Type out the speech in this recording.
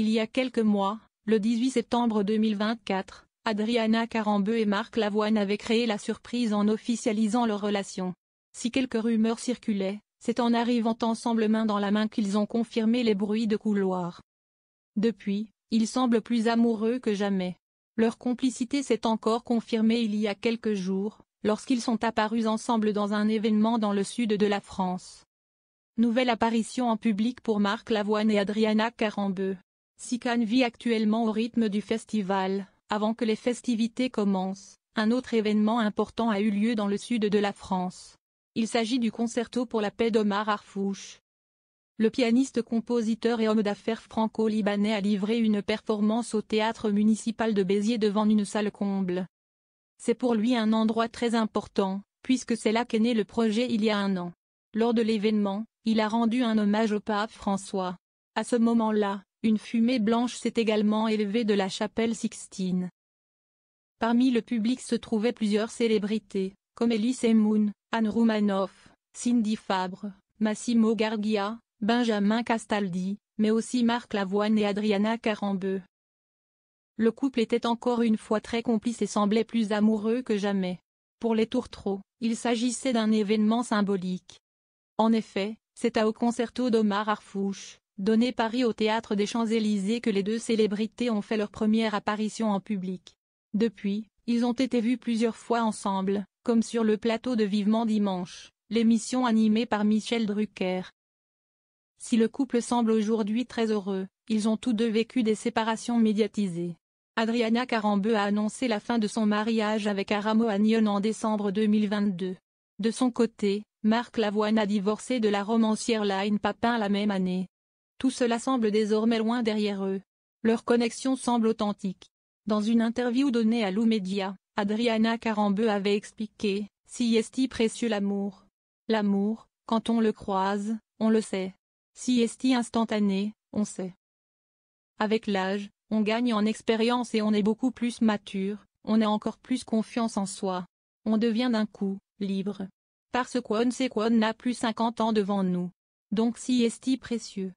Il y a quelques mois, le 18 septembre 2024, Adriana Karembeu et Marc Lavoine avaient créé la surprise en officialisant leur relation. Si quelques rumeurs circulaient, c'est en arrivant ensemble main dans la main qu'ils ont confirmé les bruits de couloir. Depuis, ils semblent plus amoureux que jamais. Leur complicité s'est encore confirmée il y a quelques jours, lorsqu'ils sont apparus ensemble dans un événement dans le sud de la France. Nouvelle apparition en public pour Marc Lavoine et Adriana Karembeu. Sican vit actuellement au rythme du festival. Avant que les festivités commencent, un autre événement important a eu lieu dans le sud de la France. Il s'agit du concerto pour la paix d'Omar Harfouch. Le pianiste, compositeur et homme d'affaires franco-libanais a livré une performance au théâtre municipal de Béziers devant une salle comble. C'est pour lui un endroit très important, puisque c'est là qu'est né le projet il y a un an. Lors de l'événement, il a rendu un hommage au pape François. À ce moment-là, une fumée blanche s'est également élevée de la chapelle Sixtine. Parmi le public se trouvaient plusieurs célébrités, comme Elie Moon, Anne Roumanoff, Cindy Fabre, Massimo Gargia, Benjamin Castaldi, mais aussi Marc Lavoine et Adriana Karembeu. Le couple était encore une fois très complice et semblait plus amoureux que jamais. Pour les tourtereaux, il s'agissait d'un événement symbolique. En effet, c'est au concerto d'Omar Harfouch, donné Paris au théâtre des Champs-Élysées, que les deux célébrités ont fait leur première apparition en public. Depuis, ils ont été vus plusieurs fois ensemble, comme sur le plateau de Vivement Dimanche, l'émission animée par Michel Drucker. Si le couple semble aujourd'hui très heureux, ils ont tous deux vécu des séparations médiatisées. Adriana Karembeu a annoncé la fin de son mariage avec Aram Ohanyon en décembre 2022. De son côté, Marc Lavoine a divorcé de la romancière Line Papin la même année. Tout cela semble désormais loin derrière eux. Leur connexion semble authentique. Dans une interview donnée à Lou Media, Adriana Karembeu avait expliqué « Si est précieux l'amour. L'amour, quand on le croise, on le sait. Si est instantané, on sait. Avec l'âge, on gagne en expérience et on est beaucoup plus mature, on a encore plus confiance en soi. On devient d'un coup, libre. Parce qu'on sait qu'on n'a plus 50 ans devant nous. Donc si est précieux. »